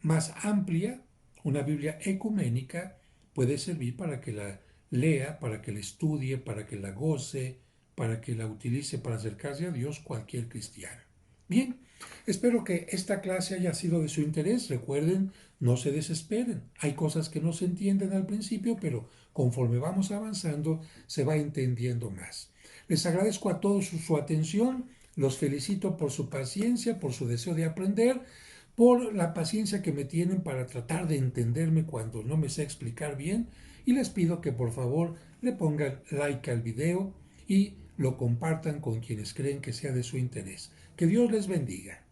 más amplia, una Biblia ecuménica, puede servir para que la lea, para que la estudie, para que la goce, para que la utilice para acercarse a Dios cualquier cristiano. Bien, espero que esta clase haya sido de su interés. Recuerden, no se desesperen. Hay cosas que no se entienden al principio, pero conforme vamos avanzando se va entendiendo más. Les agradezco a todos su atención, los felicito por su paciencia, por su deseo de aprender, por la paciencia que me tienen para tratar de entenderme cuando no me sé explicar bien y les pido que por favor le pongan like al video y lo compartan con quienes creen que sea de su interés. Que Dios les bendiga.